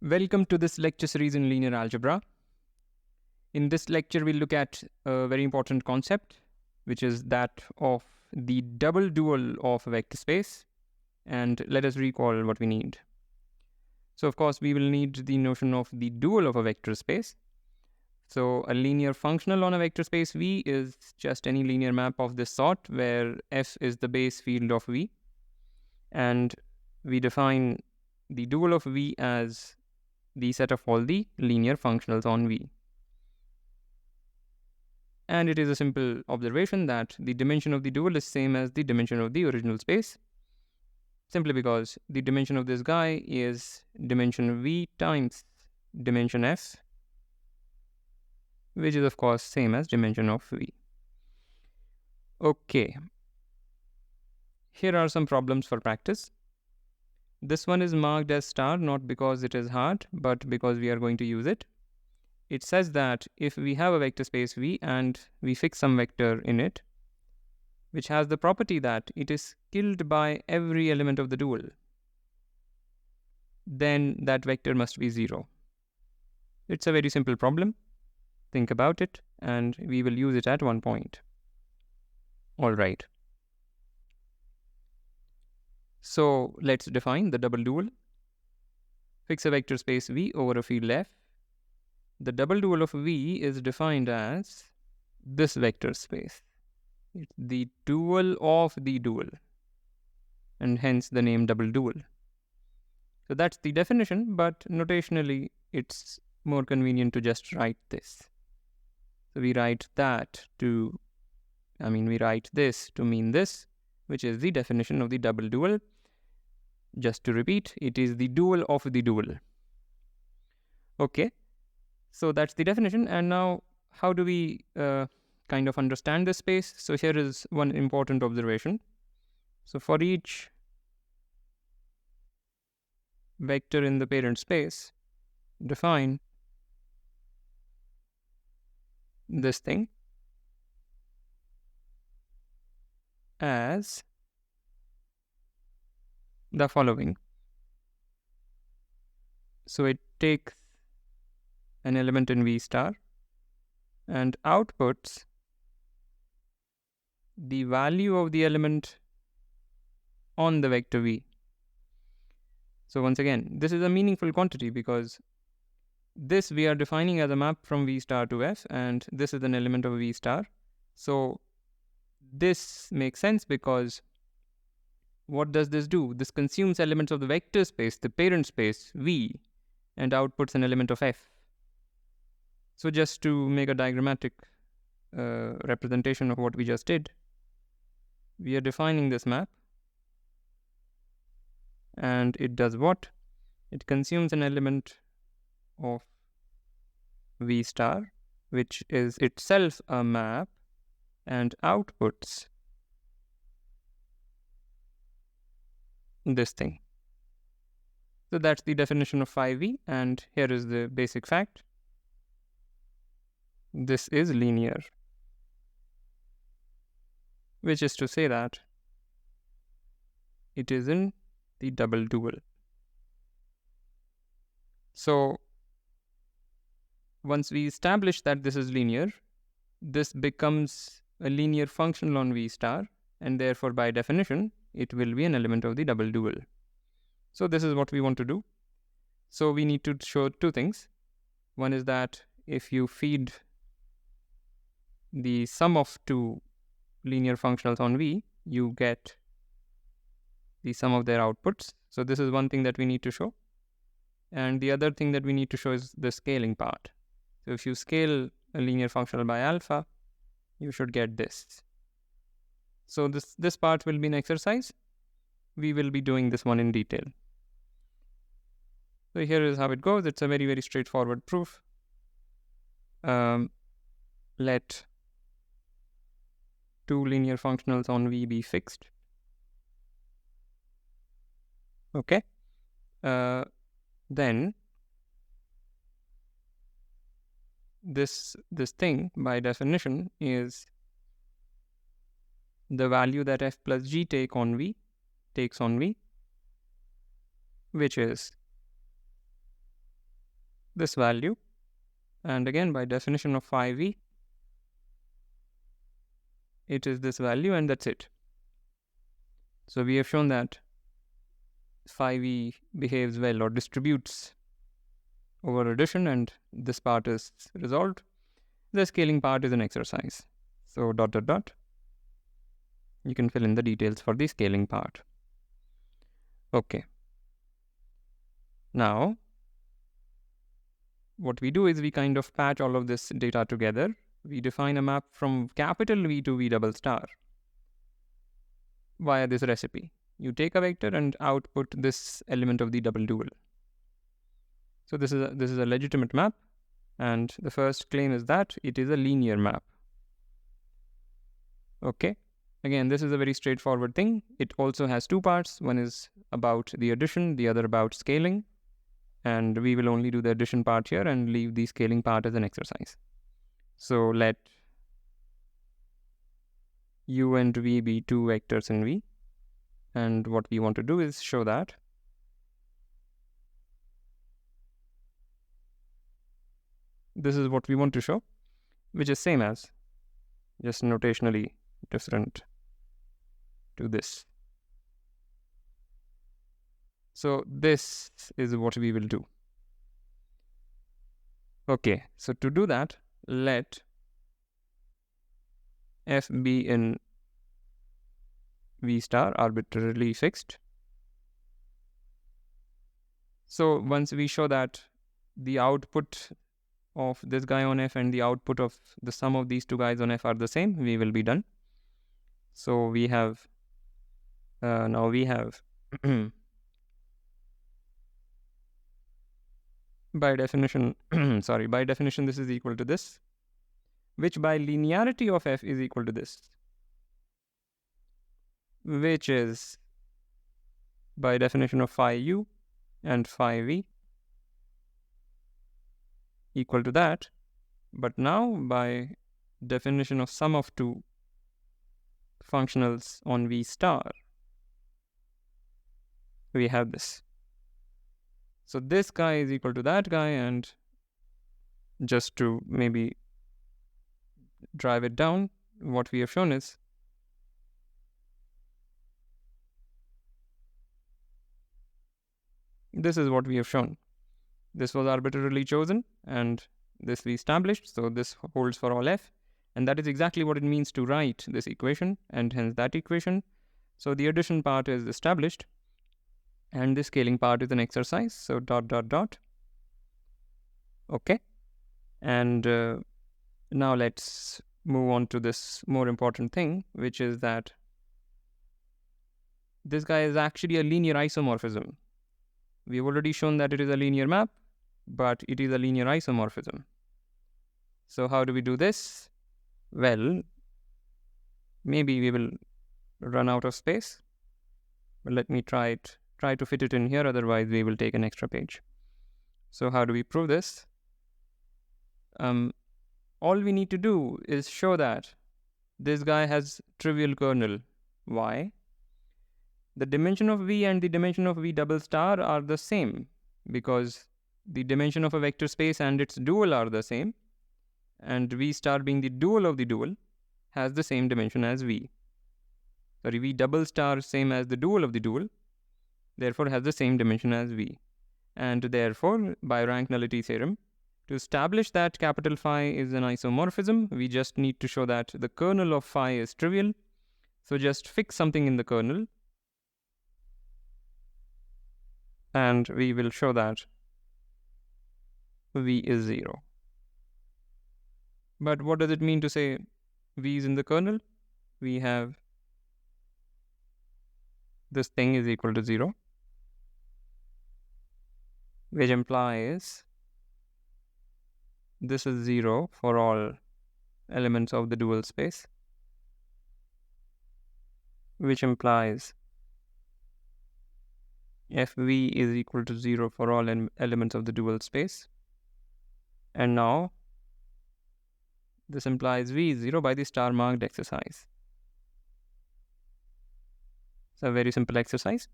Welcome to this lecture series in linear algebra. In this lecture, we'll look at a very important concept, which is that of the double dual of a vector space. And let us recall what we need. So, of course, we will need the notion of the dual of a vector space. So, a linear functional on a vector space V is just any linear map of this sort where F is the base field of V. And we define the dual of V as the set of all the linear functionals on V. And it is a simple observation that the dimension of the dual is same as the dimension of the original space, simply because the dimension of this guy is dimension V times dimension F, which is of course same as dimension of V. Okay, here are some problems for practice. This one is marked as star not because it is hard, but because we are going to use it. It says that if we have a vector space V and we fix some vector in it, which has the property that it is killed by every element of the dual, then that vector must be 0. It's a very simple problem. Think about it, and we will use it at one point. All right. So let's define the double dual. Fix a vector space V over a field F. The double dual of V is defined as this vector space. It's the dual of the dual, and hence the name double dual. So that's the definition, but notationally it's more convenient to just write this. So we write this to mean this, which is the definition of the double dual. Just to repeat, it is the dual of the dual. Okay, so that's the definition. And now how do we kind of understand this space? So here is one important observation. So for each vector in the parent space, define this thing as the following. So it takes an element in V star and outputs the value of the element on the vector V. So once again, this is a meaningful quantity because this we are defining as a map from V star to F, and this is an element of V star. So this makes sense because what does this do? This consumes elements of the vector space, the parent space V, and outputs an element of F. So just to make a diagrammatic representation of what we just did, we are defining this map, and it does what? It consumes an element of V star, which is itself a map, and outputs this thing. So that's the definition of phi V, and here is the basic fact. This is linear, which is to say that it is in the double dual. So once we establish that this is linear, this becomes a linear functional on V star, and therefore by definition it will be an element of the double dual. So this is what we want to do. So we need to show two things. One is that if you feed the sum of two linear functionals on V, you get the sum of their outputs. So this is one thing that we need to show. And the other thing that we need to show is the scaling part. So if you scale a linear functional by alpha, you should get this. So this part will be an exercise. We will be doing this one in detail. So here is how it goes. It's a very, very straightforward proof. Let two linear functionals on V be fixed. Okay. Then this thing by definition is the value that F plus G takes on V, which is this value, and again by definition of phi v, it is this value, and that's it. So we have shown that phi v behaves well or distributes over addition, and this part is resolved. The scaling part is an exercise. So ... You can fill in the details for the scaling part. Okay. Now, what we do is we kind of patch all of this data together. We define a map from capital V to V double star via this recipe. You take a vector and output this element of the double dual. So this is a legitimate map, and the first claim is that it is a linear map. Okay. Again, this is a very straightforward thing. It also has two parts. One is about the addition, the other about scaling. And we will only do the addition part here and leave the scaling part as an exercise. So let u and v be two vectors in V. And what we want to do is show that this is what we want to show, which is same as, just notationally different to this. So this is what we will do. Okay, so to do that, let f be in V star arbitrarily fixed. So once we show that the output of this guy on F and the output of the sum of these two guys on F are the same, we will be done. So we have, now we have, by definition, by definition this is equal to this, which by linearity of F is equal to this, which is by definition of phi u and phi v equal to that. But now by definition of sum of two functionals on V star, we have this. So this guy is equal to that guy, and just to maybe drive it down, what we have shown is this is what we have shown. This was arbitrarily chosen, and this we established, so this holds for all F, and that is exactly what it means to write this equation, and hence that equation. So the addition part is established, and the scaling part is an exercise, so ... Okay, and now let's move on to this more important thing, which is that this guy is actually a linear isomorphism. We've already shown that it is a linear map, but it is a linear isomorphism. So how do we do this? Well, maybe we will run out of space, but let me try to fit it in here, otherwise we will take an extra page. So how do we prove this? All we need to do is show that this guy has trivial kernel. Why? The dimension of V and the dimension of V double star are the same, because the dimension of a vector space and its dual are the same, and V star being the dual of the dual has the same dimension as V. Sorry, V double star same as the dual of the dual, therefore has the same dimension as V. And therefore, by rank nullity theorem, to establish that capital phi is an isomorphism, we just need to show that the kernel of phi is trivial. So just fix something in the kernel, and we will show that V is 0. But what does it mean to say V is in the kernel? We have this thing is equal to 0, which implies this is 0 for all elements of the dual space, which implies Fv is equal to 0 for all elements of the dual space. And now this implies V is 0 by the star marked exercise. It's a very simple exercise,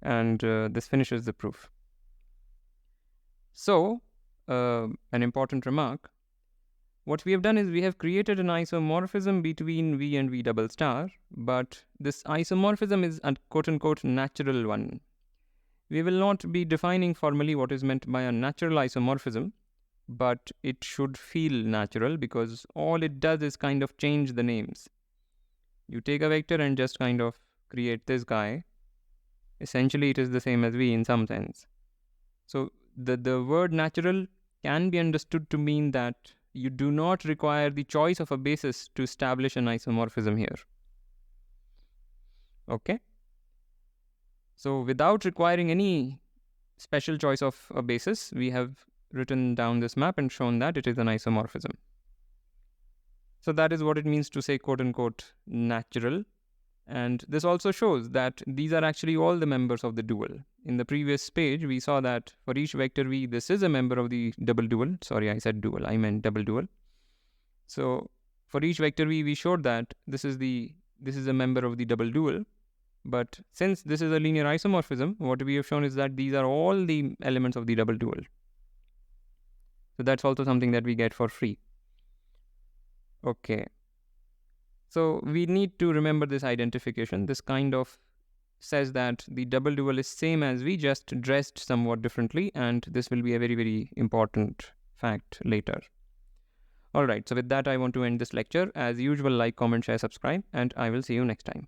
and this finishes the proof. So an important remark. What we have done is we have created an isomorphism between V and V double star, but this isomorphism is a quote-unquote natural one. We will not be defining formally what is meant by a natural isomorphism, but it should feel natural because all it does is kind of change the names. You take a vector and just kind of create this guy. Essentially, it is the same as V in some sense. So the word natural can be understood to mean that you do not require the choice of a basis to establish an isomorphism here. Okay? So without requiring any special choice of a basis, we have written down this map and shown that it is an isomorphism. So that is what it means to say quote-unquote natural. And this also shows that these are actually all the members of the dual. In the previous page, we saw that for each vector V, this is a member of the double dual. Sorry, I said dual, I meant double dual. So for each vector V, we showed that this is a member of the double dual. But since this is a linear isomorphism, what we have shown is that these are all the elements of the double dual. So that's also something that we get for free. Okay. So we need to remember this identification. This kind of says that the double dual is same as V, just dressed somewhat differently, and this will be a very, very important fact later. Alright, so with that I want to end this lecture. As usual, like, comment, share, subscribe, and I will see you next time.